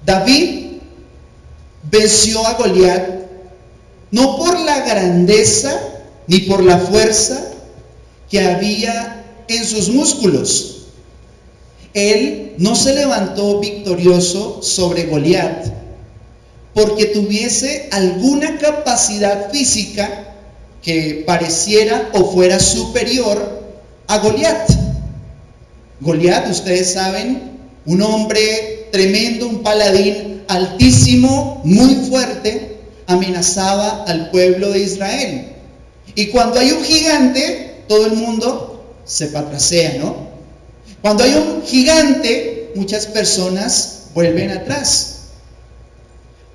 David venció a Goliat no por la grandeza ni por la fuerza que había en sus músculos. Él no se levantó victorioso sobre Goliat porque tuviese alguna capacidad física que pareciera o fuera superior a Goliat. Goliat, ustedes saben, un hombre tremendo, un paladín altísimo, muy fuerte, amenazaba al pueblo de Israel. Y cuando hay un gigante, todo el mundo se patrasea, ¿no? Cuando hay un gigante, muchas personas vuelven atrás.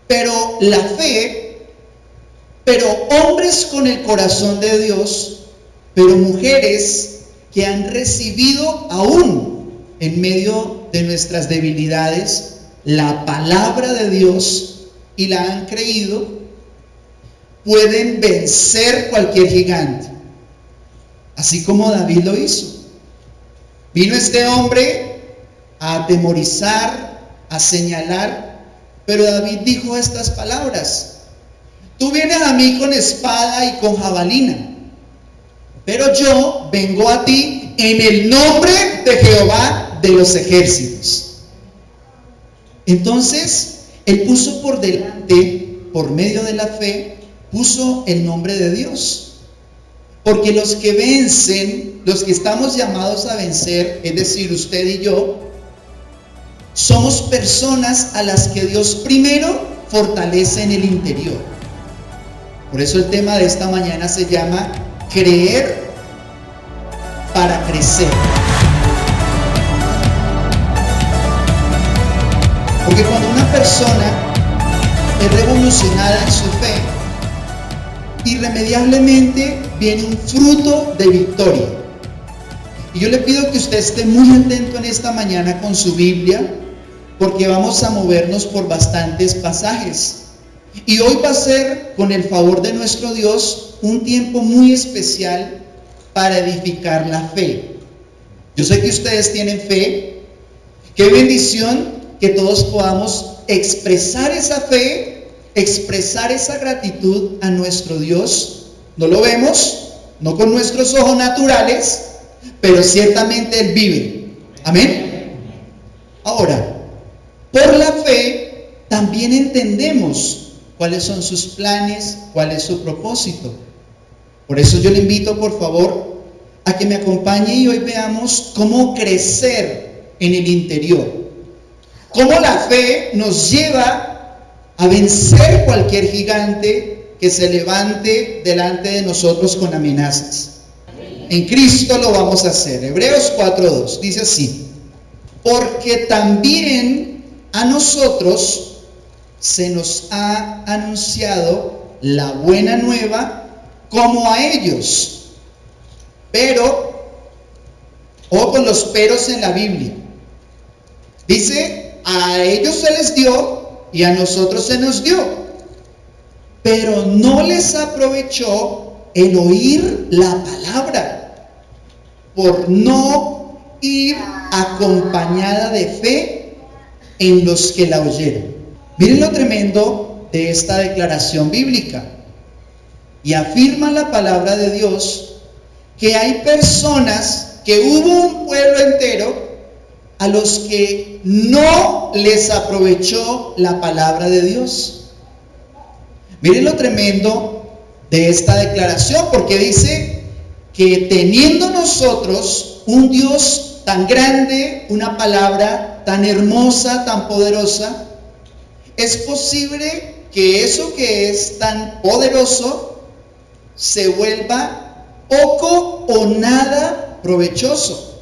Pero la fe, pero hombres con el corazón de Dios, pero mujeres que han recibido aún en medio de nuestras debilidades la palabra de Dios y la han creído, pueden vencer cualquier gigante, así como David lo hizo. Vino este hombre a atemorizar, a señalar, pero David dijo estas palabras: tú vienes a mí con espada y con jabalina, pero yo vengo a ti en el nombre de Jehová de los ejércitos. Entonces, él puso por delante, por medio de la fe, puso el nombre de Dios. Porque los que vencen, los que estamos llamados a vencer, es decir, usted y yo, somos personas a las que Dios primero fortalece en el interior. Por eso el tema de esta mañana se llama creer para crecer. Porque cuando una persona es revolucionada en su fe, irremediablemente viene un fruto de victoria. Y yo le pido que usted esté muy atento en esta mañana con su Biblia, porque vamos a movernos por bastantes pasajes. Y hoy va a ser, con el favor de nuestro Dios, un tiempo muy especial para edificar la fe. Yo sé que ustedes tienen fe. Qué bendición que todos podamos expresar esa fe, expresar esa gratitud a nuestro Dios. No lo vemos, no con nuestros ojos naturales, pero ciertamente Él vive. Amén. Ahora, por la fe también entendemos cuáles son sus planes, cuál es su propósito. Por eso yo le invito, por favor, a que me acompañe y hoy veamos cómo crecer en el interior. Cómo la fe nos lleva a vencer cualquier gigante que se levante delante de nosotros con amenazas. En Cristo lo vamos a hacer. Hebreos 4:2 dice así: porque también a nosotros se nos ha anunciado la buena nueva como a ellos. Pero, o con los peros en la Biblia, dice: a ellos se les dio y a nosotros se nos dio, pero no les aprovechó el oír la palabra, por no ir acompañada de fe en los que la oyeron. Miren lo tremendo de esta declaración bíblica. Y afirma la palabra de Dios que hay personas, que hubo un pueblo entero a los que no les aprovechó la palabra de Dios. Miren lo tremendo de esta declaración, porque dice que teniendo nosotros un Dios tan grande, una palabra tan hermosa, tan poderosa, es posible que eso que es tan poderoso se vuelva poco o nada provechoso.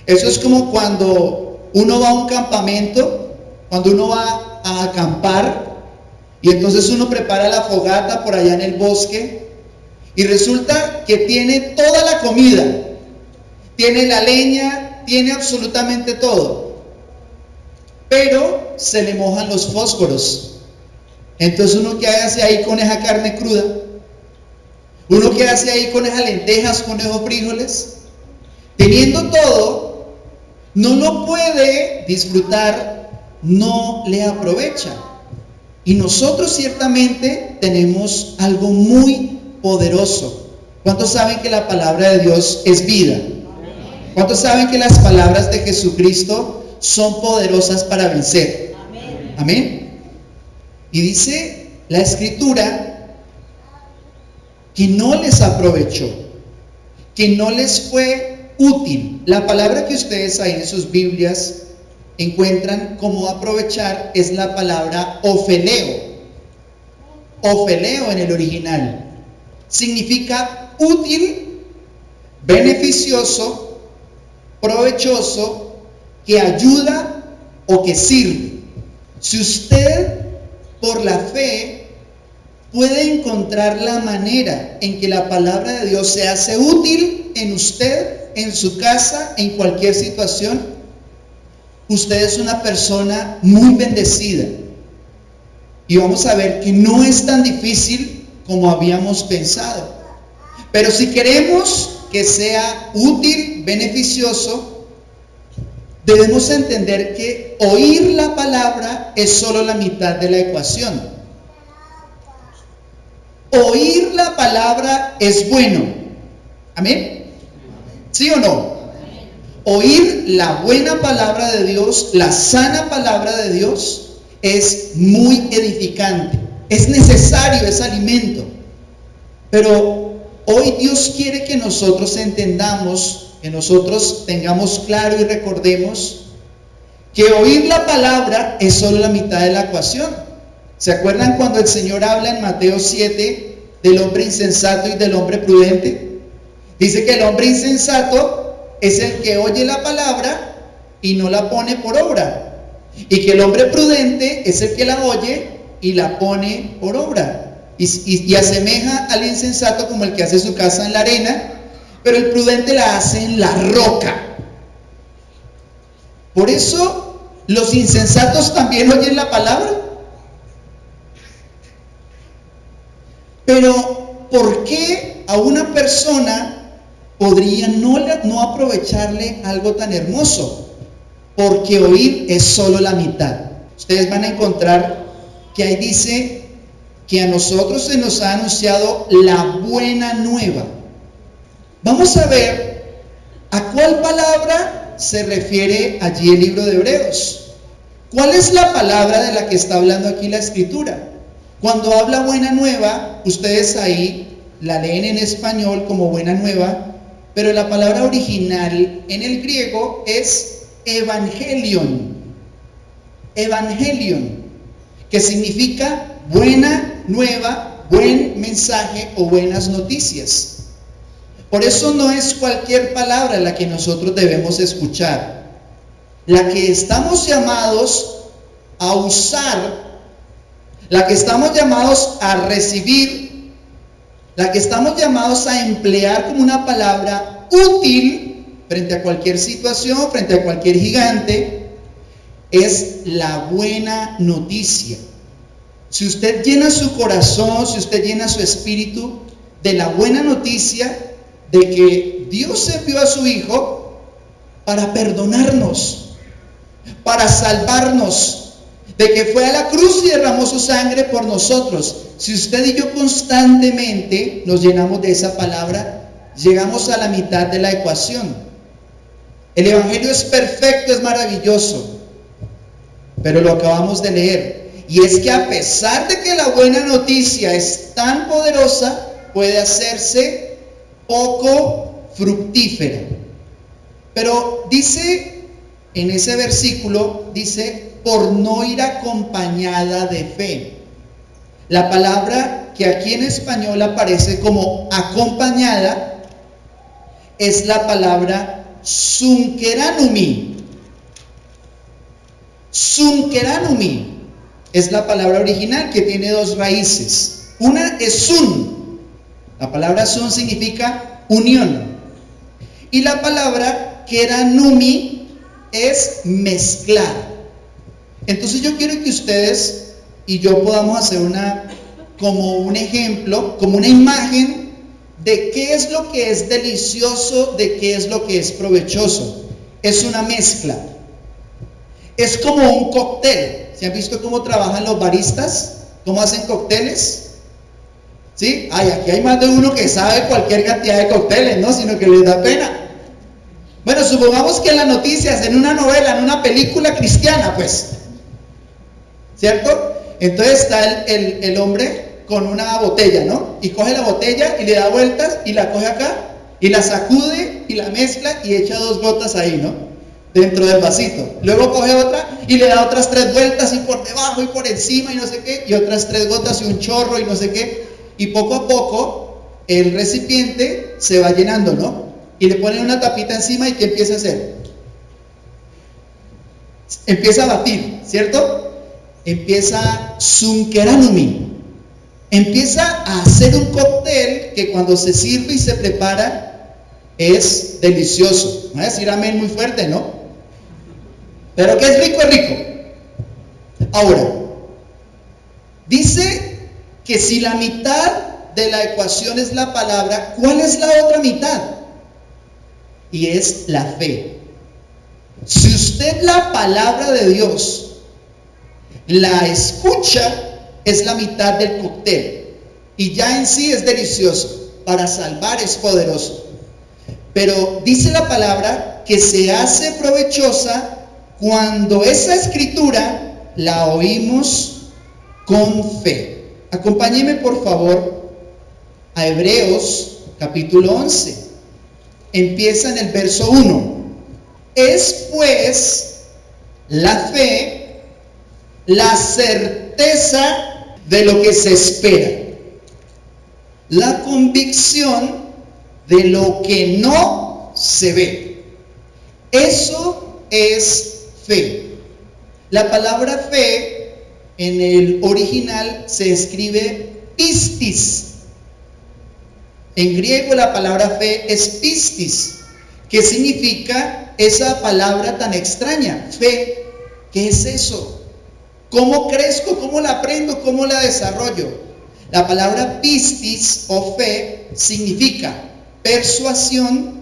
Eso es como cuando uno va a un campamento, cuando uno va a acampar, y entonces uno prepara la fogata por allá en el bosque, y resulta que tiene toda la comida, tiene la leña, tiene absolutamente todo, pero se le mojan los fósforos. Entonces uno, ¿qué hace ahí con esa carne cruda? Uno, ¿qué hace ahí con esas lentejas, con esos frijoles? Teniendo todo, no lo puede disfrutar no le aprovecha. Y nosotros ciertamente tenemos algo muy poderoso. ¿Cuántos saben que la palabra de Dios es vida? ¿Cuántos saben que las palabras de Jesucristo son poderosas para vencer? Amén. Y dice la Escritura que no les aprovechó, que no les fue útil. La palabra que ustedes ahí en sus Biblias encuentran como aprovechar es la palabra ofeleo. Ofeleo en el original significa útil, beneficioso, provechoso, que ayuda o que sirve. Si usted por la fe puede encontrar la manera en que la palabra de Dios se hace útil en usted, en su casa, en cualquier situación, usted es una persona muy bendecida. Y vamos a ver que no es tan difícil como habíamos pensado. Pero si queremos que sea útil, beneficioso, debemos entender que oír la palabra es solo la mitad de la ecuación. Oír la palabra es bueno. ¿Amén? ¿Sí o no? Oír la buena palabra de Dios, la sana palabra de Dios, es muy edificante. Es necesario, es alimento. Pero hoy Dios quiere que nosotros entendamos, que nosotros tengamos claro y recordemos que oír la palabra es solo la mitad de la ecuación. ¿Se acuerdan cuando el Señor habla en Mateo 7 del hombre insensato y del hombre prudente? Dice que el hombre insensato es el que oye la palabra y no la pone por obra, y que el hombre prudente es el que la oye y la pone por obra. Y asemeja al insensato como el que hace su casa en la arena, pero el prudente la hace en la roca. Por eso los insensatos también oyen la palabra. Pero ¿por qué a una persona podría no aprovecharle algo tan hermoso? Porque oír es solo la mitad. Ustedes van a encontrar que ahí dice que a nosotros se nos ha anunciado la buena nueva. Vamos a ver a cuál palabra se refiere allí el libro de Hebreos. ¿Cuál es la palabra de la que está hablando aquí la Escritura? Cuando habla buena nueva, ustedes ahí la leen en español como buena nueva, pero la palabra original en el griego es evangelion. Evangelion, que significa buena nueva, buen mensaje o buenas noticias. Por eso no es cualquier palabra la que nosotros debemos escuchar. La que estamos llamados a usar, la que estamos llamados a recibir, la que estamos llamados a emplear como una palabra útil frente a cualquier situación, frente a cualquier gigante, es la buena noticia. Si usted llena su corazón, si usted llena su espíritu de la buena noticia de que Dios envió a su Hijo para perdonarnos, para salvarnos, de que fue a la cruz y derramó su sangre por nosotros. Si usted y yo constantemente nos llenamos de esa palabra, llegamos a la mitad de la ecuación. El Evangelio es perfecto, es maravilloso, pero lo acabamos de leer. Y es que a pesar de que la buena noticia es tan poderosa, puede hacerse poco fructífera. Pero dice en ese versículo, dice, por no ir acompañada de fe. La palabra que aquí en español aparece como acompañada es la palabra sunkeranumi. Sunkeranumi es la palabra original que tiene dos raíces. Una es sun. La palabra sun significa unión. Y la palabra keranumi es mezclar. Entonces yo quiero que ustedes y yo podamos hacer como un ejemplo, como una imagen de qué es lo que es delicioso, de qué es lo que es provechoso. Es una mezcla. es como un cóctel. ¿Se han visto cómo trabajan los baristas? ¿Cómo hacen cócteles? ¿Sí? Ay, aquí hay más de uno que sabe cualquier cantidad de cócteles, ¿no? Sino que les da pena. Bueno, supongamos que en las noticias, en una novela, en una película cristiana, pues, ¿cierto? Entonces está el hombre con una botella, ¿no? Y coge la botella y le da vueltas y la coge acá y la sacude y la mezcla y echa 2 gotas ahí, ¿no? Dentro del vasito. Luego coge otra y le da otras 3 vueltas y por debajo y por encima y no sé qué, y otras 3 gotas y un chorro y no sé qué. Y poco a poco el recipiente se va llenando, ¿no? Y le ponen una tapita encima y ¿qué empieza a hacer? Empieza a batir, ¿cierto? Empieza zunkeranumi. Empieza a hacer un cóctel que cuando se sirve y se prepara es delicioso. Voy a decir amén muy fuerte, ¿no? Pero que es rico, es rico. Ahora, dice que si la mitad de la ecuación es la palabra, ¿cuál es la otra mitad? Y es la fe. Si usted la palabra de Dios la escucha, es la mitad del cóctel. Y ya en sí es delicioso. Para salvar es poderoso. Pero dice la palabra que se hace provechosa cuando esa escritura la oímos con fe. Acompáñeme por favor a Hebreos capítulo 11. Empieza en el verso 1. Es pues la fe, la certeza de lo que se espera, la convicción de lo que no se ve. Eso es fe. La palabra fe en el original se escribe pistis. En griego la palabra fe es pistis, que significa esa palabra tan extraña, fe. ¿Qué es eso? ¿Cómo crezco? ¿Cómo la aprendo? ¿Cómo la desarrollo? La palabra pistis o fe significa persuasión,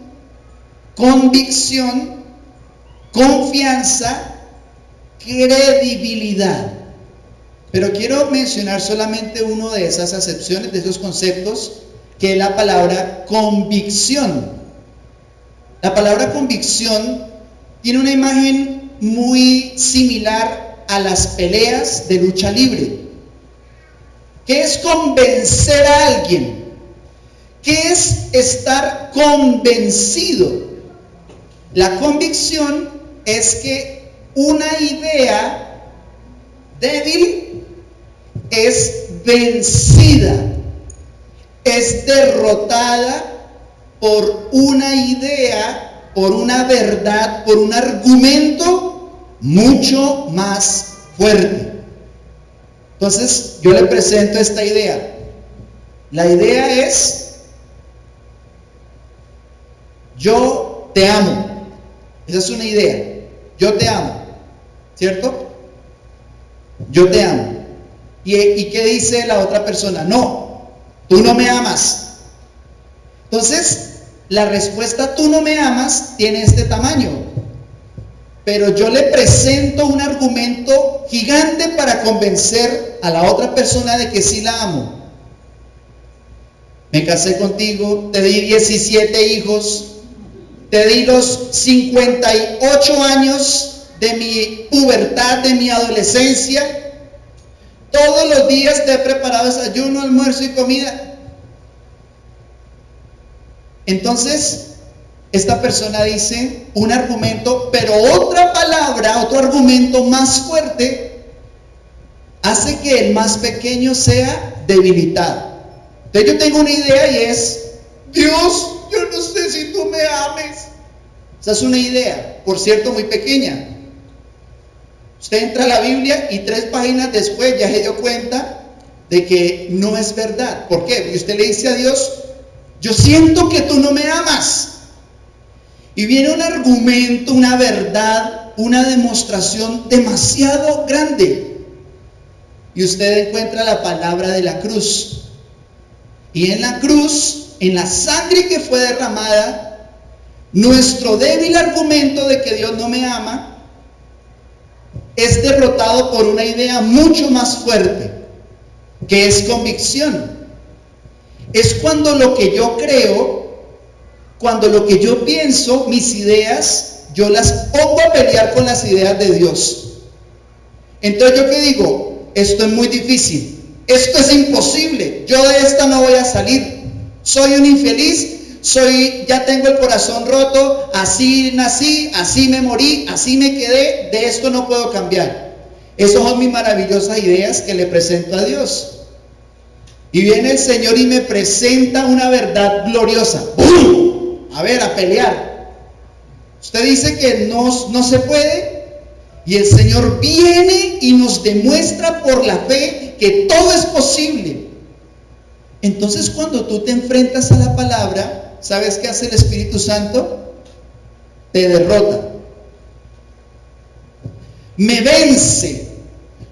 convicción, confianza, credibilidad. Pero quiero mencionar solamente uno de esas acepciones, de esos conceptos, que es la palabra convicción. La palabra convicción tiene una imagen muy similar a las peleas de lucha libre. ¿Qué es convencer a alguien? ¿Qué es estar convencido? La convicción es que una idea débil es vencida, es derrotada por una idea, por una verdad, por un argumento mucho más fuerte. Entonces, yo le presento esta idea. La idea es: yo te amo. Esa es una idea. Yo te amo, ¿cierto? Yo te amo. ¿Y qué dice la otra persona? No, tú no me amas. Entonces, la respuesta tú no me amas tiene este tamaño. Pero yo le presento un argumento gigante para convencer a la otra persona de que sí la amo. Me casé contigo, te di 17 hijos, te di los 58 años de mi pubertad, de mi adolescencia. Todos los días te he preparado desayuno, almuerzo y comida. Entonces, esta persona dice un argumento, pero otra palabra, otro argumento más fuerte, hace que el más pequeño sea debilitado. Entonces yo tengo una idea y es: Dios, yo no sé si tú me ames. Esa es una idea, por cierto, muy pequeña. Usted entra a la Biblia y 3 páginas después ya se dio cuenta de que no es verdad. ¿Por qué? Porque usted le dice a Dios: yo siento que tú no me amas. Y viene un argumento, una verdad, una demostración demasiado grande. Y usted encuentra la palabra de la cruz. Y en la cruz, en la sangre que fue derramada, nuestro débil argumento de que Dios no me ama es derrotado por una idea mucho más fuerte, que es convicción. Es cuando lo que yo creo, cuando lo que yo pienso, mis ideas, yo las pongo a pelear con las ideas de Dios. Entonces, ¿yo qué digo? Esto es muy difícil, esto es imposible, yo de esta no voy a salir, soy un infeliz, ya tengo el corazón roto, así nací, así me morí, así me quedé, de esto no puedo cambiar. Esas son mis maravillosas ideas que le presento a Dios. Y viene el Señor y me presenta una verdad gloriosa. ¡Bum! A ver, a pelear. Usted dice que no se puede, y el Señor viene y nos demuestra por la fe que todo es posible. Entonces, cuando tú te enfrentas a la palabra, ¿sabes qué hace el Espíritu Santo? Te derrota, me vence.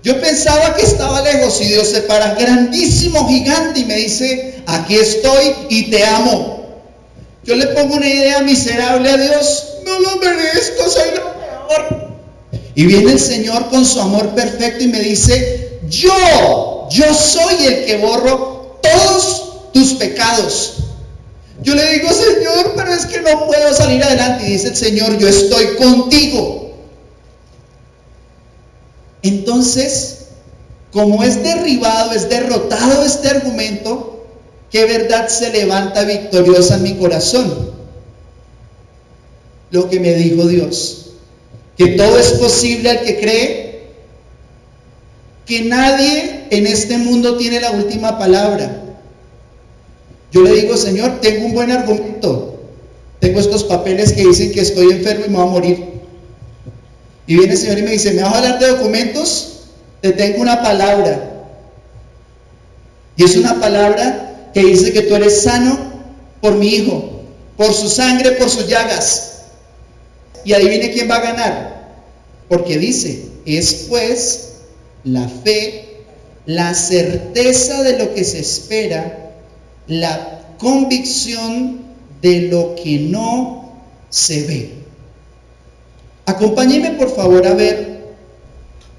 Yo pensaba que estaba lejos, y Dios se para, grandísimo, gigante, y me dice: aquí estoy y te amo. Yo le pongo una idea miserable a Dios: no lo merezco, soy lo peor. Y viene el Señor con su amor perfecto y me dice: yo soy el que borro todos tus pecados. Yo le digo: Señor, pero es que no puedo salir adelante. Y dice el Señor: yo estoy contigo. Entonces, como es derribado, es derrotado este argumento, ¿qué verdad se levanta victoriosa en mi corazón? Lo que me dijo Dios, que todo es posible al que cree, que nadie en este mundo tiene la última palabra. Yo le digo: Señor, tengo un buen argumento, tengo estos papeles que dicen que estoy enfermo y me voy a morir. Y viene el Señor y me dice: ¿me vas a hablar de documentos? Te tengo una palabra. Y es una palabra que dice que tú eres sano por mi Hijo, por su sangre, por sus llagas. Y adivine quién va a ganar. Porque dice: es pues la fe, la certeza de lo que se espera, la convicción de lo que no se ve. Acompáñenme por favor a ver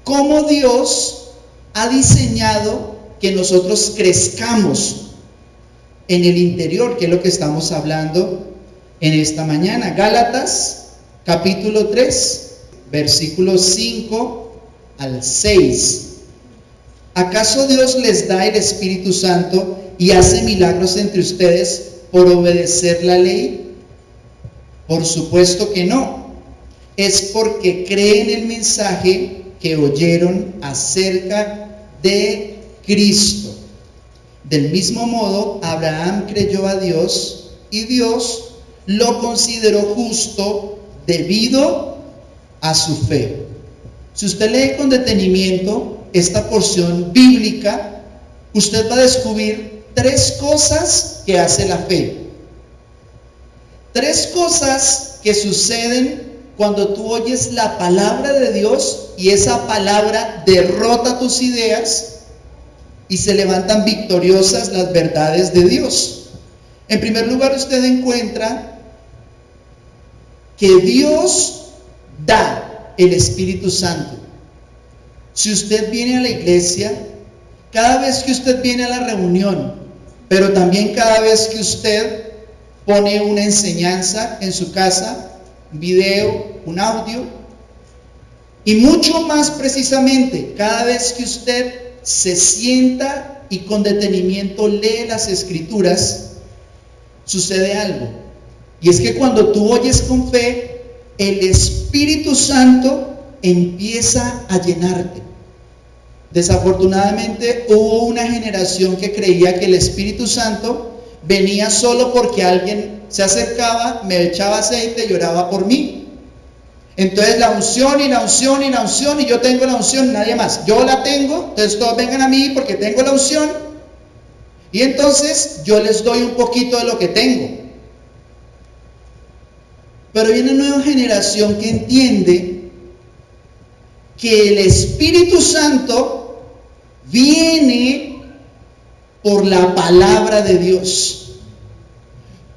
cómo Dios ha diseñado que nosotros crezcamos en el interior, que es lo que estamos hablando en esta mañana. Gálatas capítulo 3, versículos 5 al 6. ¿Acaso Dios les da el Espíritu Santo y hace milagros entre ustedes por obedecer la ley? Por supuesto que no. Es porque creen el mensaje que oyeron acerca de Cristo. Del mismo modo, Abraham creyó a Dios y Dios lo consideró justo debido a su fe. Si usted lee con detenimiento esta porción bíblica, usted va a descubrir tres cosas que hace la fe. Tres cosas que suceden cuando tú oyes la palabra de Dios y esa palabra derrota tus ideas y se levantan victoriosas las verdades de Dios. En primer lugar, usted encuentra que Dios da el Espíritu Santo. Si usted viene a la iglesia, cada vez que usted viene a la reunión, pero también cada vez que usted pone una enseñanza en su casa, un video, un audio, y mucho más precisamente, cada vez que usted se sienta y con detenimiento lee las Escrituras, sucede algo. Y es que cuando tú oyes con fe, el Espíritu Santo empieza a llenarte. Desafortunadamente hubo una generación que creía que el Espíritu Santo venía solo porque alguien se acercaba, me echaba aceite y oraba por mí. Entonces la unción y la unción y la unción, y yo tengo la unción, nadie más. Yo la tengo, entonces todos vengan a mí porque tengo la unción. Y entonces yo les doy un poquito de lo que tengo. Pero hay una nueva generación que entiende que el Espíritu Santo viene por la palabra de Dios,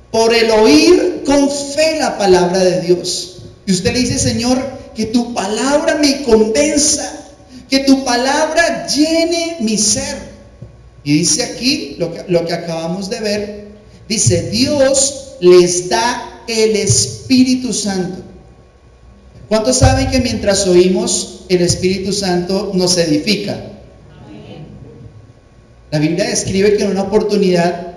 por el oír con fe la palabra de Dios. Y usted le dice: Señor, que tu palabra me convenza, que tu palabra llene mi ser. Y dice aquí, lo que acabamos de ver, dice, Dios les da el Espíritu Santo. ¿Cuántos saben que mientras oímos, el Espíritu Santo nos edifica? La Biblia describe que en una oportunidad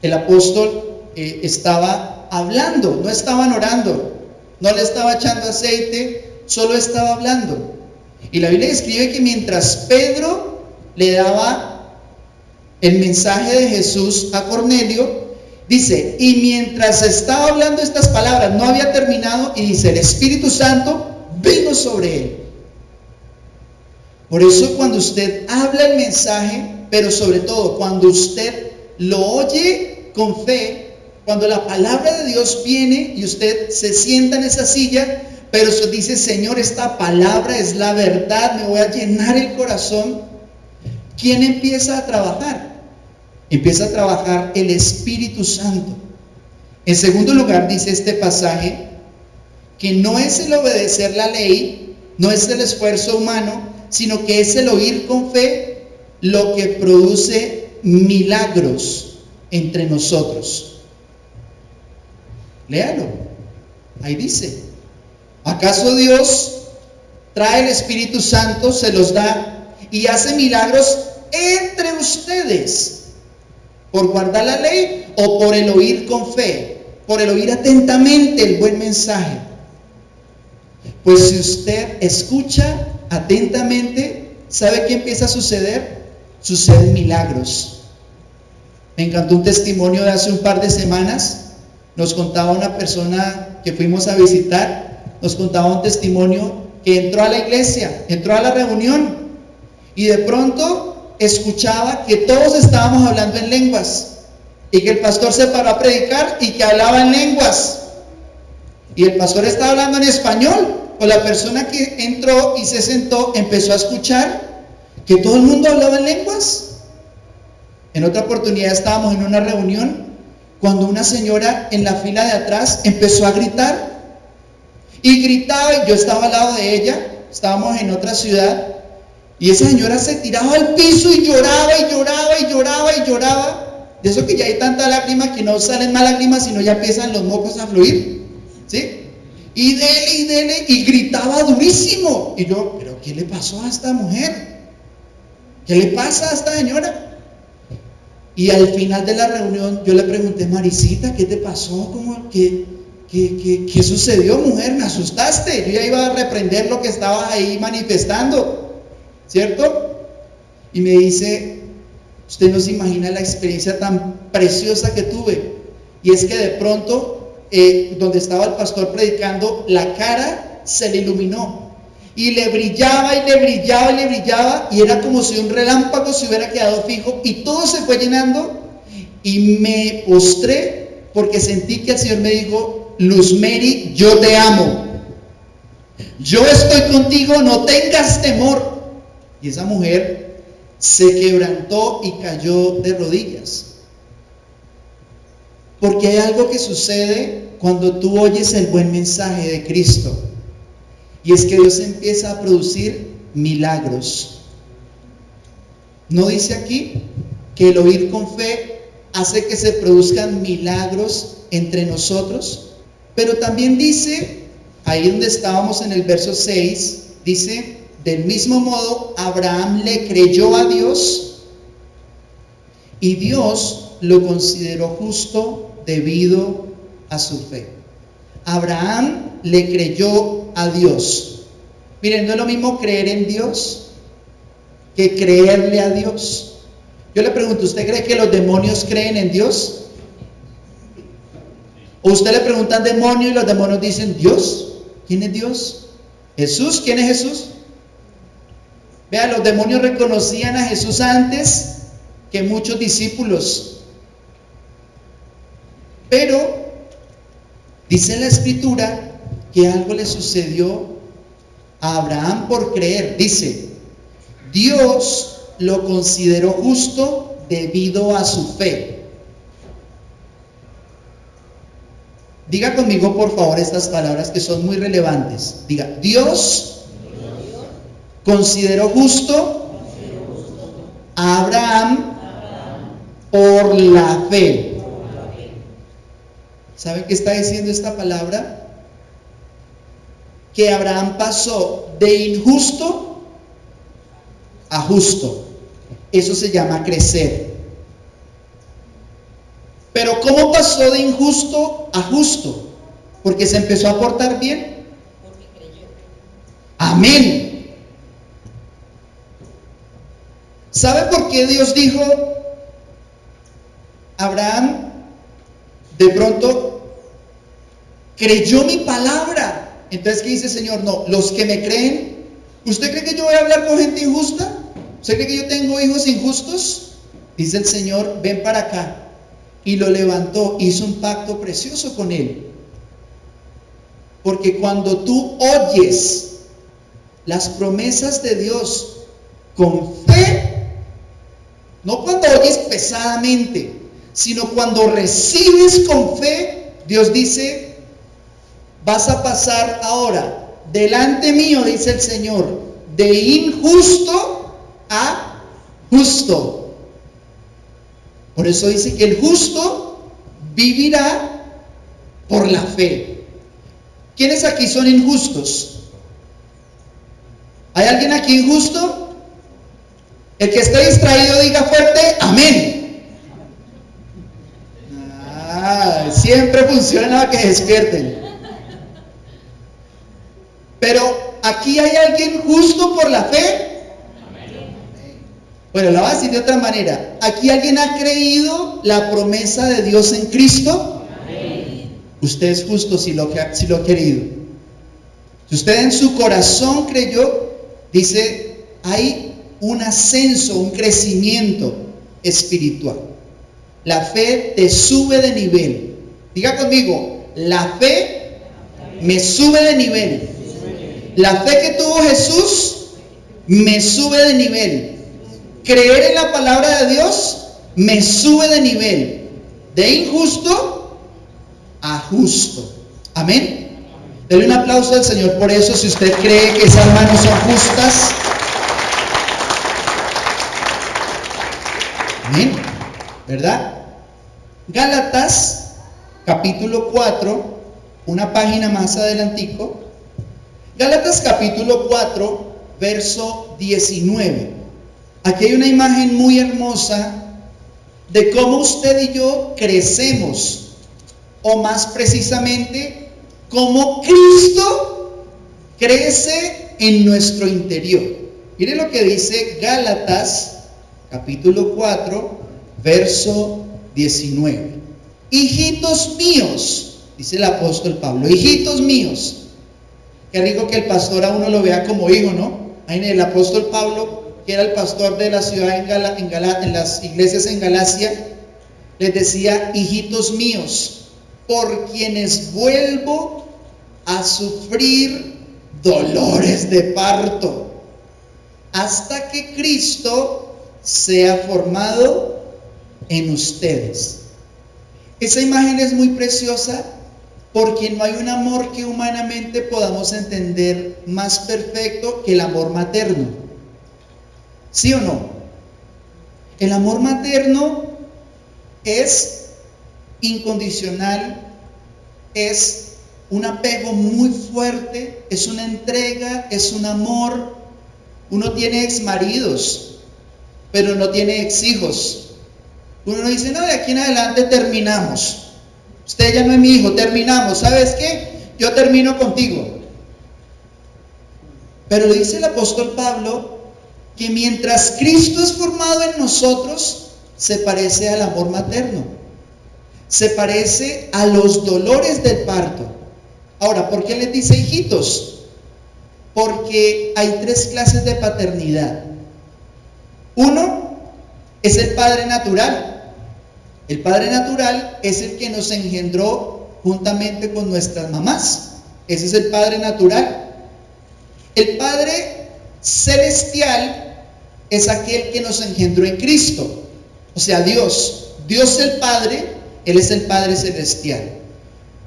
el apóstol estaba hablando, no estaban orando, no le estaba echando aceite, solo estaba hablando. Y la Biblia describe que mientras Pedro le daba el mensaje de Jesús a Cornelio, dice, y mientras estaba hablando estas palabras, no había terminado, y dice, el Espíritu Santo vino sobre él. Por eso cuando usted habla el mensaje, pero sobre todo cuando usted lo oye con fe, cuando la palabra de Dios viene y usted se sienta en esa silla, pero usted dice, Señor, esta palabra es la verdad, me voy a llenar el corazón. ¿Quién empieza a trabajar? Empieza a trabajar el Espíritu Santo. En segundo lugar, dice este pasaje, que no es el obedecer la ley, no es el esfuerzo humano, sino que es el oír con fe lo que produce milagros entre nosotros. Léalo, ahí dice, ¿acaso Dios trae el Espíritu Santo, se los da y hace milagros entre ustedes por guardar la ley o por el oír con fe, por el oír atentamente el buen mensaje? Pues si usted escucha atentamente, ¿sabe qué empieza a suceder? Suceden milagros. Me encantó un testimonio de hace un par de semanas. Nos contaba una persona que fuimos a visitar, nos contaba un testimonio que entró a la iglesia, entró a la reunión y de pronto escuchaba que todos estábamos hablando en lenguas y que el pastor se paró a predicar y que hablaba en lenguas y el pastor estaba hablando en español, o la persona que entró y se sentó empezó a escuchar que todo el mundo hablaba en lenguas. En otra oportunidad estábamos en una reunión cuando una señora en la fila de atrás empezó a gritar y gritaba, y yo estaba al lado de ella, estábamos en otra ciudad, y esa señora se tiraba al piso y lloraba y lloraba y lloraba y lloraba, de eso que ya hay tanta lágrima que no salen más lágrimas sino ya empiezan los mocos a fluir, ¿sí? Y dele y gritaba durísimo, y yo, pero ¿qué le pasó a esta mujer? ¿Qué le pasa a esta señora? Y al final de la reunión yo le pregunté, Marisita, ¿qué te pasó? ¿Qué sucedió, mujer? Me asustaste. Yo ya iba a reprender lo que estabas ahí manifestando, ¿cierto? Y me dice, usted no se imagina la experiencia tan preciosa que tuve. Y es que de pronto, donde estaba el pastor predicando, la cara se le iluminó. Y le brillaba y le brillaba y le brillaba, y era como si un relámpago se hubiera quedado fijo, y todo se fue llenando, y me postré porque sentí que el Señor me dijo, Luz Mary, yo te amo, yo estoy contigo, no tengas temor. Y esa mujer se quebrantó y cayó de rodillas, porque hay algo que sucede cuando tú oyes el buen mensaje de Cristo. Y es que Dios empieza a producir milagros. ¿No dice aquí que el oír con fe hace que se produzcan milagros entre nosotros? Pero también dice, ahí donde estábamos en el verso 6, dice, del mismo modo, Abraham le creyó a Dios y Dios lo consideró justo debido a su fe. Abraham le creyó a Dios. Miren, no es lo mismo creer en Dios que creerle a Dios. Yo le pregunto, ¿usted cree que los demonios creen en Dios? ¿O usted le pregunta al demonio y los demonios dicen, Dios? ¿Quién es Dios? ¿Jesús? ¿Quién es Jesús? Vean, los demonios reconocían a Jesús antes que muchos discípulos. Pero dice la Escritura que algo le sucedió a Abraham por creer. Dice, Dios lo consideró justo debido a su fe. Diga conmigo por favor estas palabras que son muy relevantes. Diga, Dios consideró justo a Abraham por la fe. ¿Saben qué está diciendo esta palabra? Que Abraham pasó de injusto a justo. Eso se llama crecer. Pero ¿cómo pasó de injusto a justo? Porque se empezó a portar bien. Porque creyó. Amén. ¿Sabe por qué Dios dijo, Abraham de pronto creyó mi palabra? Entonces, ¿qué dice el Señor? No, los que me creen. ¿Usted cree que yo voy a hablar con gente injusta? ¿Usted cree que yo tengo hijos injustos? Dice el Señor, ven para acá. Y lo levantó, hizo un pacto precioso con él. Porque cuando tú oyes las promesas de Dios con fe, no cuando oyes pesadamente, sino cuando recibes con fe, Dios dice, vas a pasar ahora delante mío, dice el Señor, de injusto a justo. Por eso dice que el justo vivirá por la fe. ¿Quiénes aquí son injustos? ¿Hay alguien aquí injusto? El que esté distraído diga fuerte, amén. Siempre funciona que despierten. Pero aquí hay alguien justo por la fe. Bueno, la voy a decir de otra manera. ¿Aquí alguien ha creído la promesa de Dios en Cristo? Amén. Usted es justo si lo ha querido. Si usted en su corazón creyó, dice, hay un ascenso, un crecimiento espiritual. La fe te sube de nivel. Diga conmigo, la fe me sube de nivel. La fe que tuvo Jesús me sube de nivel. Creer en la palabra de Dios me sube de nivel, de injusto a justo. Amén. Denle un aplauso al Señor por eso, si usted cree que esas manos son justas. Amén. ¿Verdad? Gálatas, capítulo 4, una página más adelantico. Gálatas, capítulo 4, verso 19. Aquí hay una imagen muy hermosa de cómo usted y yo crecemos, o más precisamente, cómo Cristo crece en nuestro interior. Mire lo que dice Gálatas, capítulo 4, verso 19. Hijitos míos, dice el apóstol Pablo, hijitos míos. Qué rico que el pastor a uno lo vea como hijo, ¿no? Ahí el apóstol Pablo, que era el pastor de la ciudad en las iglesias en Galacia, les decía, hijitos míos, por quienes vuelvo a sufrir dolores de parto, hasta que Cristo sea formado en ustedes. Esa imagen es muy preciosa porque no hay un amor que humanamente podamos entender más perfecto que el amor materno. ¿Sí o no? El amor materno es incondicional, es un apego muy fuerte, es una entrega, es un amor. Uno tiene exmaridos, pero no tiene exhijos. Uno no dice, no, de aquí en adelante terminamos. Usted ya no es mi hijo, terminamos. ¿Sabes qué? Yo termino contigo. Pero dice el apóstol Pablo que mientras Cristo es formado en nosotros, se parece al amor materno, se parece a los dolores del parto. Ahora, ¿por qué les dice hijitos? Porque hay tres clases de paternidad. Uno es el padre natural. El padre natural es el que nos engendró juntamente con nuestras mamás. Ese es el padre natural. El padre celestial es aquel que nos engendró en Cristo, o sea, Dios. Dios el Padre, Él es el Padre celestial.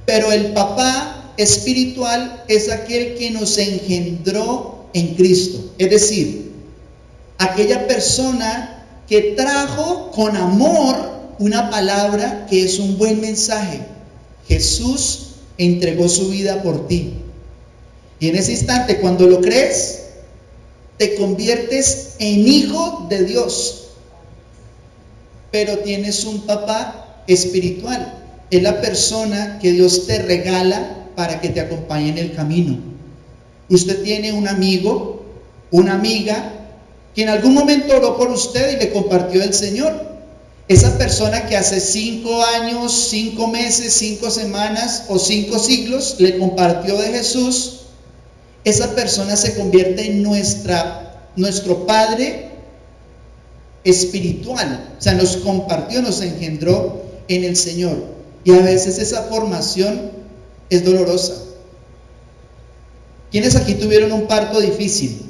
Pero el papá espiritual es aquel que nos engendró en Cristo. Es decir, aquella persona que trajo con amor una palabra que es un buen mensaje. Jesús entregó su vida por ti. Y en ese instante, cuando lo crees, te conviertes en hijo de Dios. Pero tienes un papá espiritual. Es la persona que Dios te regala para que te acompañe en el camino. Usted tiene un amigo, una amiga, que en algún momento oró por usted y le compartió del Señor. Esa persona que hace 5 años, 5 meses, 5 semanas o 5 siglos le compartió de Jesús, esa persona se convierte en nuestro Padre espiritual. O sea, nos compartió, nos engendró en el Señor. Y a veces esa formación es dolorosa. ¿Quiénes aquí tuvieron un parto difícil?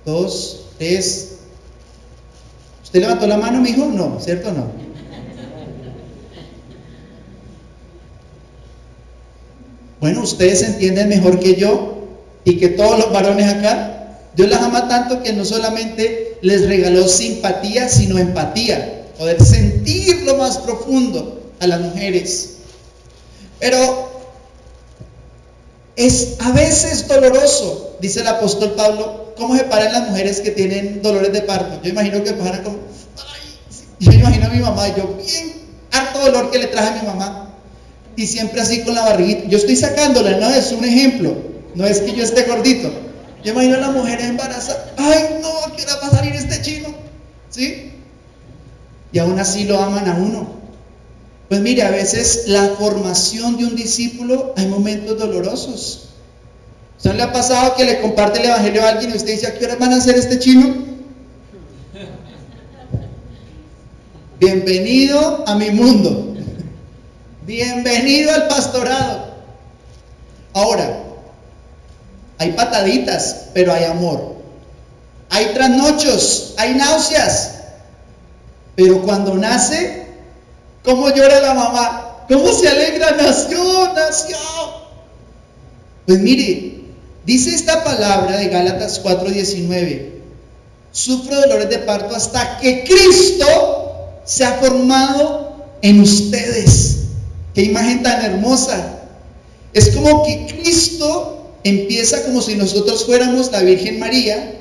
2, 3. ¿Usted levantó la mano, mijo? No, ¿cierto o no? Bueno, ustedes entienden mejor que yo y que todos los varones acá. Dios las ama tanto que no solamente les regaló simpatía, sino empatía. Poder sentir lo más profundo a las mujeres. Pero es a veces doloroso, dice el apóstol Pablo, cómo se paran las mujeres que tienen dolores de parto. Yo imagino que paran como, yo imagino a mi mamá, yo bien harto dolor que le traje a mi mamá. Y siempre así con la barriguita. Yo estoy sacándola, no es un ejemplo. No es que yo esté gordito. Yo imagino a la mujer embarazada. Ay, no, ¿a qué hora va a salir este chino? ¿Sí? Y aún así lo aman a uno. Pues mire, a veces la formación de un discípulo hay momentos dolorosos. ¿Usted le ha pasado que le comparte el evangelio a alguien y usted dice, ¿a qué hora van a hacer este chino? Bienvenido a mi mundo. Bienvenido al pastorado. Ahora, hay pataditas, pero hay amor. Hay trasnochos, hay náuseas. Pero cuando nace, ¿cómo llora la mamá? ¿Cómo se alegra? Nació, nació. Pues mire, dice esta palabra de Gálatas 4:19. Sufro dolores de parto hasta que Cristo se ha formado en ustedes. Qué imagen tan hermosa. Es como que Cristo empieza como si nosotros fuéramos la Virgen María.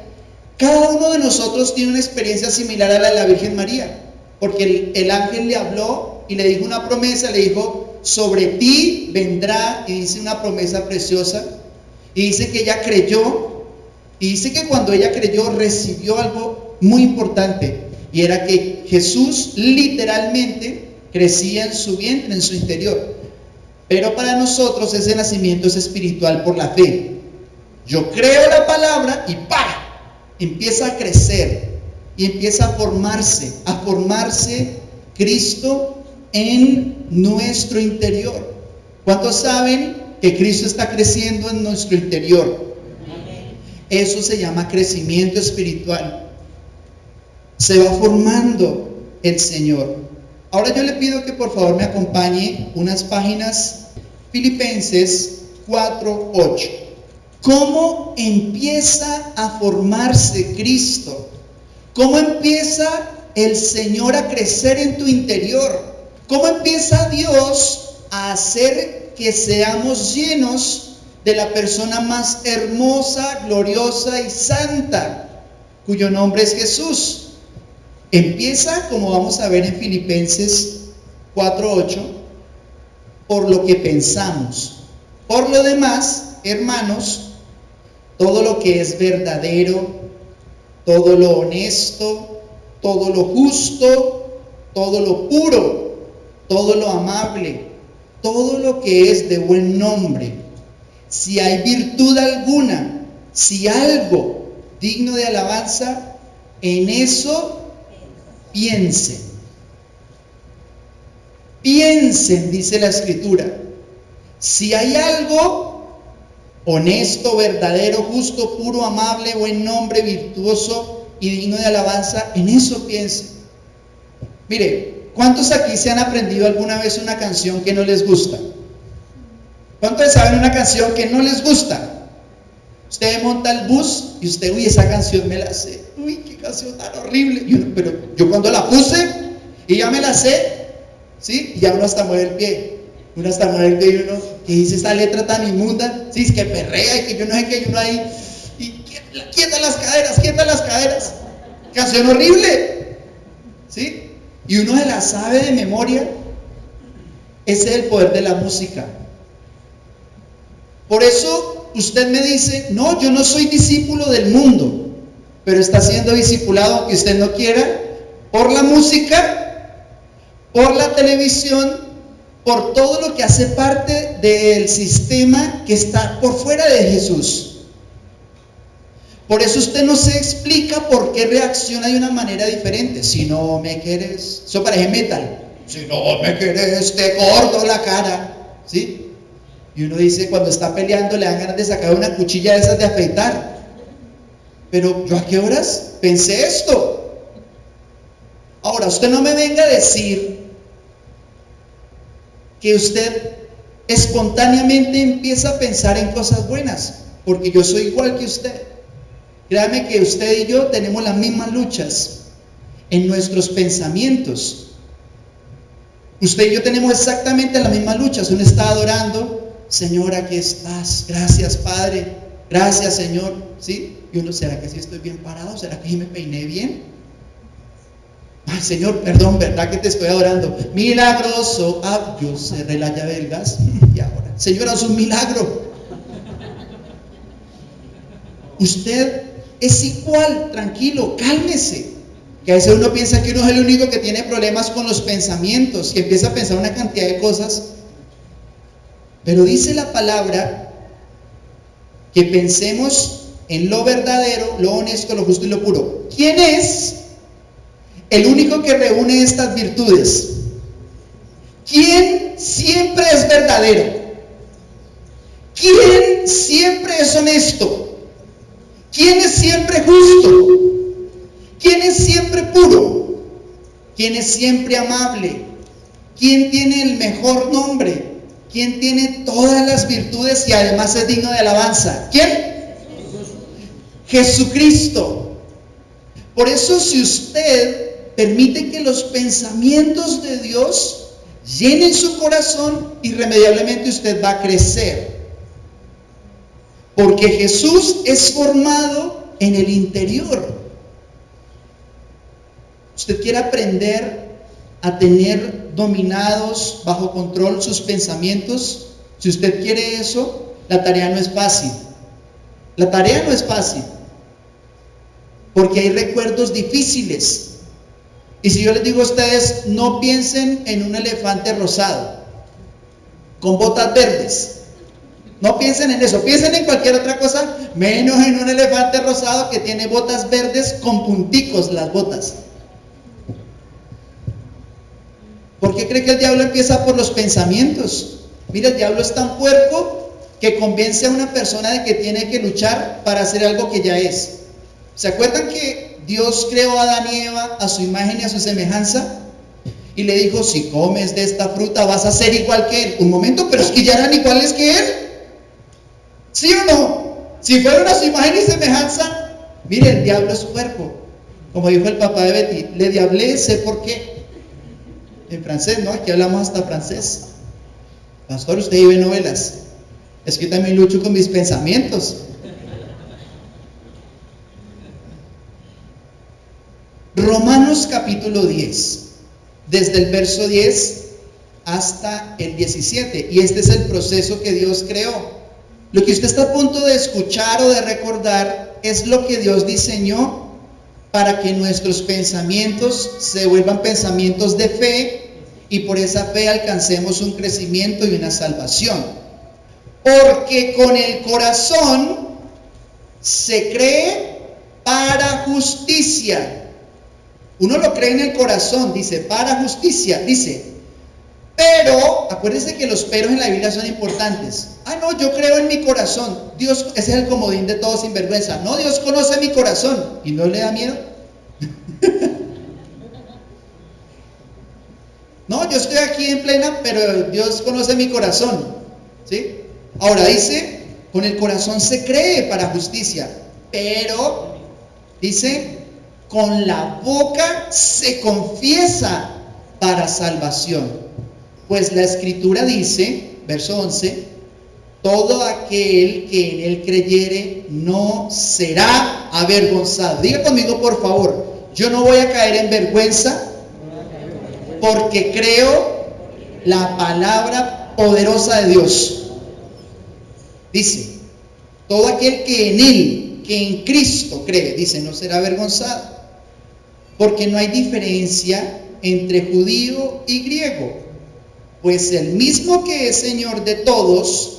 Cada uno de nosotros tiene una experiencia similar a la de la Virgen María, porque el ángel le habló y le dijo una promesa, le dijo, sobre ti vendrá, y dice una promesa preciosa, y dice que ella creyó, y dice que cuando ella creyó recibió algo muy importante, y era que Jesús literalmente crecía en su vientre, en su interior. Pero para nosotros ese nacimiento es espiritual por la fe. Yo creo la palabra y ¡pah! Empieza a crecer y empieza a formarse Cristo en nuestro interior. ¿Cuántos saben que Cristo está creciendo en nuestro interior? Eso se llama crecimiento espiritual. Se va formando el Señor. Ahora yo le pido que por favor me acompañe unas páginas, Filipenses 4:8. ¿Cómo empieza a formarse Cristo? ¿Cómo empieza el Señor a crecer en tu interior? ¿Cómo empieza Dios a hacer que seamos llenos de la persona más hermosa, gloriosa y santa, cuyo nombre es Jesús? Empieza, como vamos a ver en Filipenses 4:8, por lo que pensamos. Por lo demás, hermanos, todo lo que es verdadero, todo lo honesto, todo lo justo, todo lo puro, todo lo amable, todo lo que es de buen nombre, si hay virtud alguna, si algo digno de alabanza, en eso piensen. Piensen, dice la Escritura. Si hay algo honesto, verdadero, justo, puro, amable, buen nombre, virtuoso y digno de alabanza, en eso piensen. Mire, ¿Cuántos aquí se han aprendido alguna vez una canción que no les gusta? ¿Cuántos saben una canción que no les gusta? Usted monta el bus y usted, uy, esa canción me la sé. Uy, qué canción tan horrible. Pero yo cuando la puse y ya me la sé, ¿sí? Y ya uno hasta mueve el pie. Uno hasta mueve el pie y uno, ¿qué dice esta letra tan inmunda? Sí, es que perrea y que yo no sé qué, y uno ahí, y quieta las caderas, quieta las caderas. Canción horrible, ¿sí? Y uno se la sabe de memoria. Ese es el poder de la música. Por eso usted me dice, no, yo no soy discípulo del mundo, pero está siendo discipulado, aunque usted no quiera, por la música, por la televisión, por todo lo que hace parte del sistema que está por fuera de Jesús. Por eso usted no se explica por qué reacciona de una manera diferente. Si no me quieres, eso parece metal. Si no me quieres, te corto la cara, ¿sí? Y uno dice, cuando está peleando le dan ganas de sacar una cuchilla de esas de afeitar. Pero yo, ¿a qué horas pensé esto? Ahora, usted no me venga a decir que usted espontáneamente empieza a pensar en cosas buenas, porque yo soy igual que usted. Créame que usted y yo tenemos las mismas luchas en nuestros pensamientos. Usted y yo tenemos exactamente las mismas luchas. Uno está adorando, Señor, aquí estás, gracias Padre, gracias Señor, ¿sí? Y uno, ¿será que sí estoy bien parado? ¿Será que sí me peiné bien? Ay, Señor, perdón, ¿verdad que te estoy adorando? Milagroso. Ah, yo cerré la llave del gas y ahora, Señor, haz un milagro. Usted es igual, tranquilo, cálmese. Que a veces uno piensa que uno es el único que tiene problemas con los pensamientos, que empieza a pensar una cantidad de cosas. Pero dice la palabra que pensemos en lo verdadero, lo honesto, lo justo y lo puro. ¿Quién es el único que reúne estas virtudes? ¿Quién siempre es verdadero? ¿Quién siempre es honesto? ¿Quién es siempre justo? ¿Quién es siempre puro? ¿Quién es siempre amable? ¿Quién tiene el mejor nombre? ¿Quién tiene todas las virtudes y además es digno de alabanza? ¿Quién? Jesucristo. Por eso, si usted permite que los pensamientos de Dios llenen su corazón, irremediablemente usted va a crecer. Porque Jesús es formado en el interior. Usted quiere aprender a tener dominados, bajo control sus pensamientos. Si usted quiere eso, la tarea no es fácil. La tarea no es fácil, porque hay recuerdos difíciles. Y si yo les digo a ustedes, no piensen en un elefante rosado con botas verdes, no piensen en eso, piensen en cualquier otra cosa, menos en un elefante rosado que tiene botas verdes con punticos las botas. ¿Por qué cree que el diablo empieza por los pensamientos? Mira, el diablo es tan puerco que convence a una persona de que tiene que luchar para hacer algo que ya es. ¿Se acuerdan que Dios creó a Adán y Eva a su imagen y a su semejanza? Y le dijo, si comes de esta fruta vas a ser igual que él. Un momento, pero es que ya eran iguales que él. ¿Sí o no? Si fueron a su imagen y semejanza. Mire, el diablo es puerco. Como dijo el papá de Betty, le diablé, sé por qué. En francés, ¿no? Aquí hablamos hasta francés. Pastor, usted vive novelas. Es que también lucho con mis pensamientos. Romanos capítulo 10, desde el verso 10 hasta el 17. Y este es el proceso que Dios creó. Lo que usted está a punto de escuchar o de recordar es lo que Dios diseñó para que nuestros pensamientos se vuelvan pensamientos de fe y por esa fe alcancemos un crecimiento y una salvación. Porque con el corazón se cree para justicia. Uno lo cree en el corazón, dice, para justicia, dice. Pero, acuérdense que los peros en la Biblia son importantes. Ah, no, yo creo en mi corazón. Dios, ese es el comodín de todo sinvergüenza. No, Dios conoce mi corazón. ¿Y no le da miedo? No, yo estoy aquí en plena, pero Dios conoce mi corazón. ¿Sí? Ahora dice, con el corazón se cree para justicia, pero dice, con la boca se confiesa para salvación. Pues la escritura dice, verso 11, todo aquel que en él creyere no será avergonzado. Diga conmigo por favor, yo no voy a caer en vergüenza porque creo la palabra poderosa de Dios. Dice, todo aquel que en él, que en Cristo cree, dice, no será avergonzado, porque no hay diferencia entre judío y griego, pues el mismo que es Señor de todos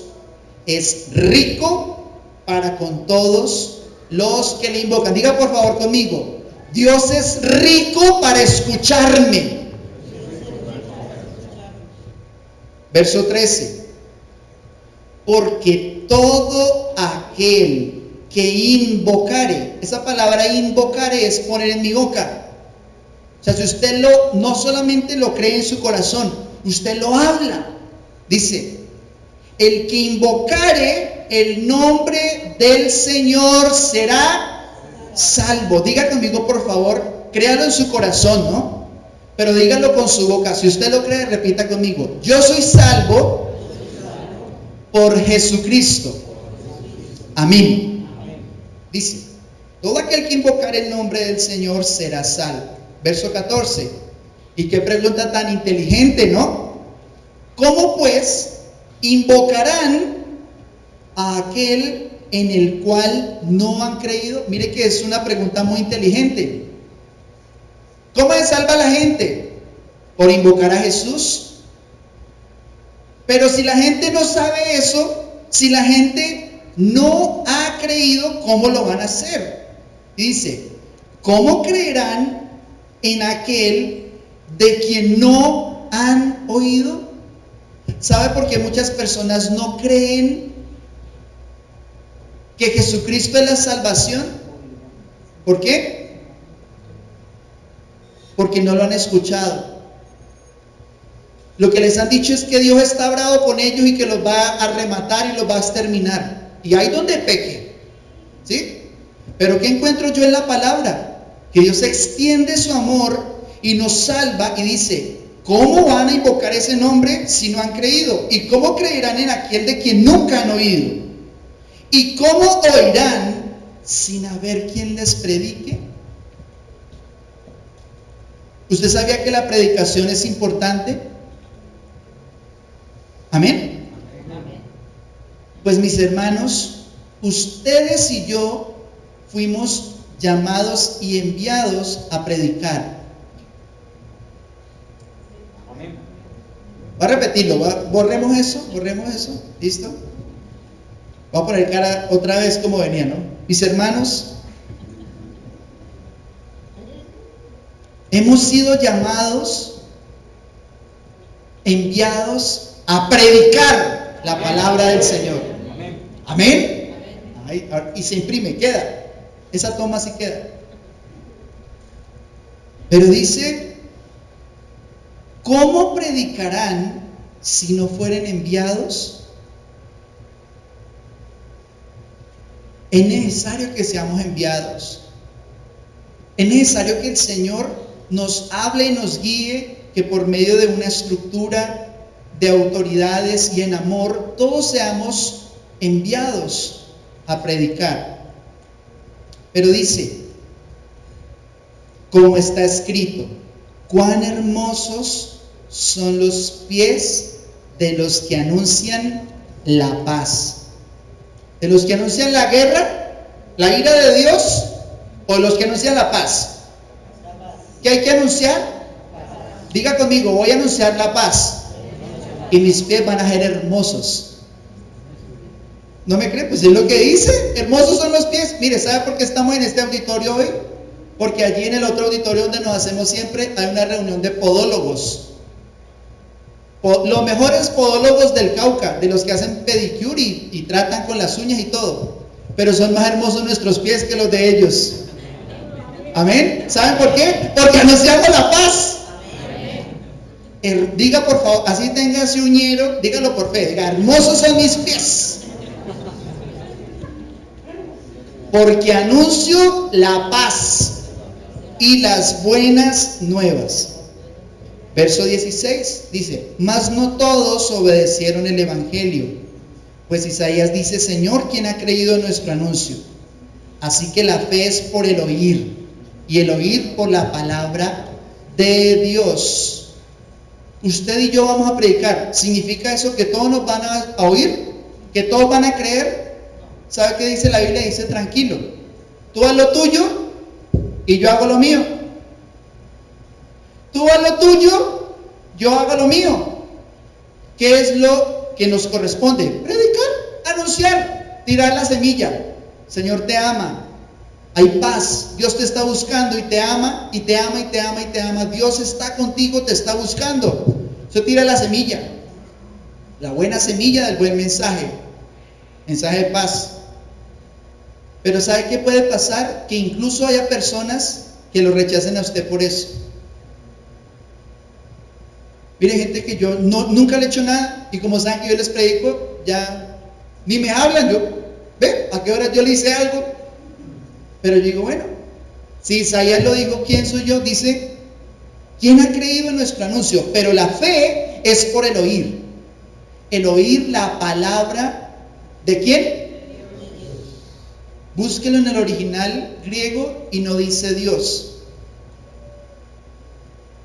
es rico para con todos los que le invocan. Diga por favor conmigo, Dios es rico para escucharme. Verso 13, porque todo aquel que invocare, esa palabra invocare es poner en mi boca. O sea, si usted no solamente lo cree en su corazón, usted lo habla. Dice, el que invocare el nombre del Señor será salvo. Diga conmigo por favor, créalo en su corazón, ¿no? Pero dígalo con su boca. Si usted lo cree, repita conmigo, yo soy salvo por Jesucristo. Amén. Dice, todo aquel que invocare el nombre del Señor será salvo. Verso 14. Y qué pregunta tan inteligente, ¿no? ¿Cómo pues invocarán a aquel en el cual no han creído? Mire que es una pregunta muy inteligente. ¿Cómo se salva la gente? Por invocar a Jesús. Pero si la gente no sabe eso, si la gente no ha creído, ¿cómo lo van a hacer? Dice, ¿cómo creerán en aquel de quien no han oído? ¿Sabe por qué muchas personas no creen que Jesucristo es la salvación? ¿Por qué? Porque no lo han escuchado. Lo que les han dicho es que Dios está bravo con ellos y que los va a rematar y los va a exterminar. Y ahí donde peque, ¿sí? Pero ¿qué encuentro yo en la palabra? Que Dios extiende su amor y nos salva y dice, ¿cómo van a invocar ese nombre si no han creído? ¿Y cómo creerán en aquel de quien nunca han oído? ¿Y cómo oirán sin haber quien les predique? ¿Usted sabía que la predicación es importante? ¿Amén? Pues mis hermanos, ustedes y yo fuimos llamados y enviados a predicar. Va a repetirlo, borremos eso, ¿listo? Voy a poner cara otra vez como venía, ¿no? Mis hermanos, hemos sido llamados, enviados a predicar la palabra del Señor. Amén. Ahí, y se imprime, queda. Esa toma sí queda. Pero dice, ¿cómo predicarán si no fueren enviados? Es necesario que seamos enviados. Es necesario que el Señor nos hable y nos guíe, que por medio de una estructura de autoridades y en amor, todos seamos enviados a predicar. Pero dice, como está escrito, cuán hermosos son los pies de los que anuncian la paz. ¿De los que anuncian la guerra, la ira de Dios, o los que anuncian la paz? ¿Qué hay que anunciar? Diga conmigo, voy a anunciar la paz. Y mis pies van a ser hermosos. ¿No me cree? Pues es lo que dice. Hermosos son los pies. Mire, ¿sabe por qué estamos en este auditorio hoy? Porque allí en el otro auditorio donde nos hacemos siempre hay una reunión de podólogos. Los mejores podólogos del Cauca, de los que hacen pedicure y tratan con las uñas y todo. Pero son más hermosos nuestros pies que los de ellos. Amén. ¿Saben por qué? Porque anunciamos la paz. Diga por favor, así tenga ese uñero, dígalo por fe, diga, hermosos son mis pies, porque anuncio la paz y las buenas nuevas. Verso 16 dice, mas no todos obedecieron el evangelio, pues Isaías dice, Señor, ¿quién ha creído en nuestro anuncio? Así que la fe es por el oír, y el oír por la palabra de Dios. Usted y yo vamos a predicar. ¿Significa eso que todos nos van a oír? ¿Que todos van a creer? ¿Sabe qué dice la Biblia? Dice, tranquilo, tú haz lo tuyo y yo hago lo mío. Tú haz lo tuyo, yo hago lo mío. ¿Qué es lo que nos corresponde? Predicar, anunciar, tirar la semilla. Señor te ama, hay paz, Dios te está buscando y te ama, y te ama, y te ama, y te ama. Dios está contigo, te está buscando. Usted tira la semilla, la buena semilla del buen mensaje, mensaje de paz. Pero ¿sabe qué puede pasar? Que incluso haya personas que lo rechacen a usted por eso. Mire, gente que yo nunca le he hecho nada, y como saben que yo les predico, ya ni me hablan. Yo, ¿ve? ¿A qué hora yo le hice algo? Pero yo digo, bueno, si Isaías lo dijo, ¿quién soy yo? Dice, ¿quién ha creído en nuestro anuncio? Pero la fe es por el oír la palabra ¿de quién? Búsquelo en el original griego y no dice Dios,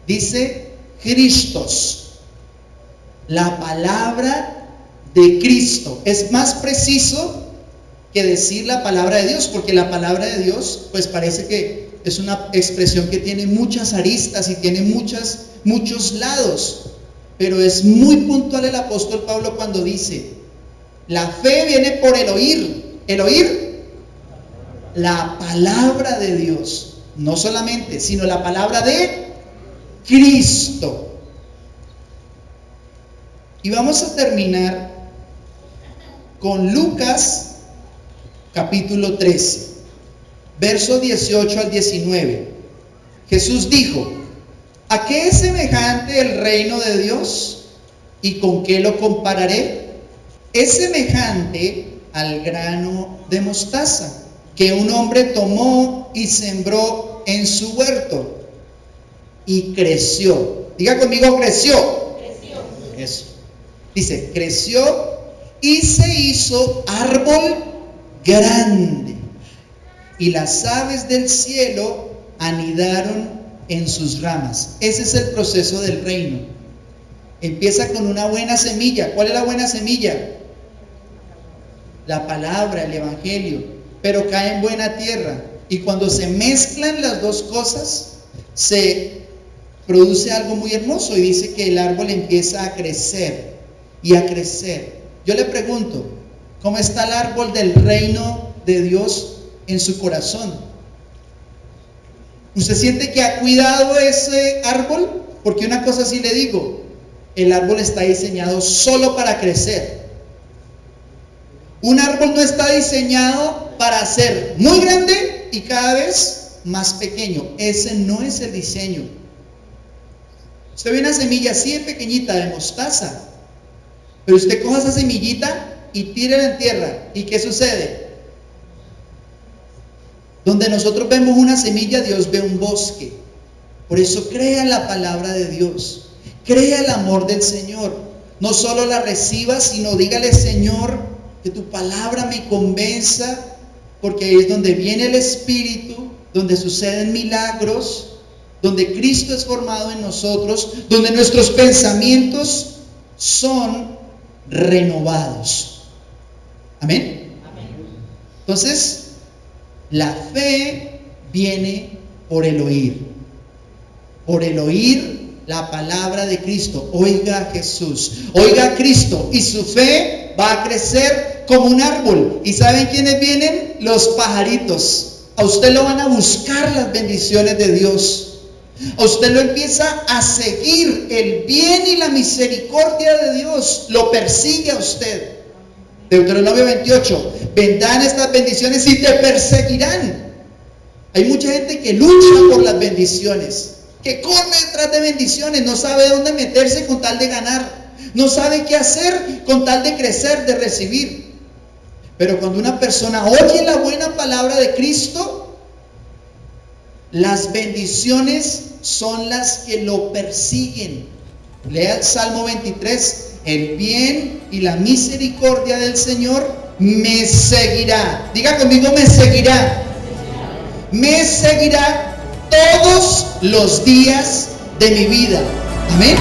dice Christos, la palabra de Cristo. Es más preciso que decir la palabra de Dios, porque la palabra de Dios pues parece que es una expresión que tiene muchas aristas y tiene muchos lados, pero es muy puntual el apóstol Pablo cuando dice, la fe viene por el oír la palabra de Dios, no solamente, sino la palabra de Cristo. Y vamos a terminar con Lucas capítulo 13, verso 18 al 19. Jesús dijo, ¿a qué es semejante el reino de Dios? ¿Y con qué lo compararé? Es semejante al grano de mostaza que un hombre tomó y sembró en su huerto y creció. Diga conmigo, creció. Eso. Dice, creció y se hizo árbol grande, y las aves del cielo anidaron en sus ramas. Ese es el proceso del reino. Empieza con una buena semilla. ¿Cuál es la buena semilla? La palabra, el evangelio, pero cae en buena tierra, y cuando se mezclan las dos cosas se produce algo muy hermoso, y dice que el árbol empieza a crecer y a crecer. Yo le pregunto, ¿cómo está el árbol del reino de Dios en su corazón? ¿Usted siente que ha cuidado ese árbol? Porque una cosa sí le digo, el árbol está diseñado solo para crecer. Un árbol no está diseñado para ser muy grande y cada vez más pequeño. Ese no es el diseño. Usted ve una semilla así de pequeñita de mostaza, pero usted coja esa semillita y tírela en tierra, ¿y qué sucede? Donde nosotros vemos una semilla, Dios ve un bosque. Por eso crea la palabra de Dios, crea el amor del Señor. No solo la reciba, sino dígale, Señor, que tu palabra me convenza, porque ahí es donde viene el Espíritu, donde suceden milagros, donde Cristo es formado en nosotros, donde nuestros pensamientos son renovados. Amén. Entonces, la fe viene por el oír la palabra de Cristo. Oiga a Jesús, oiga a Cristo, y su fe va a crecer como un árbol. ¿Y saben quiénes vienen? Los pajaritos. A usted lo van a buscar las bendiciones de Dios. A usted lo empieza a seguir el bien y la misericordia de Dios, lo persigue a usted. Deuteronomio 28, vendrán estas bendiciones y te perseguirán. Hay mucha gente que lucha por las bendiciones, que corre detrás de bendiciones, no sabe dónde meterse con tal de ganar, no sabe qué hacer con tal de crecer, de recibir. Pero cuando una persona oye la buena palabra de Cristo, las bendiciones son las que lo persiguen. Lea el Salmo 23, el bien y la misericordia del Señor me seguirá. Diga conmigo, me seguirá. Me seguirá todos los días de mi vida. Amén.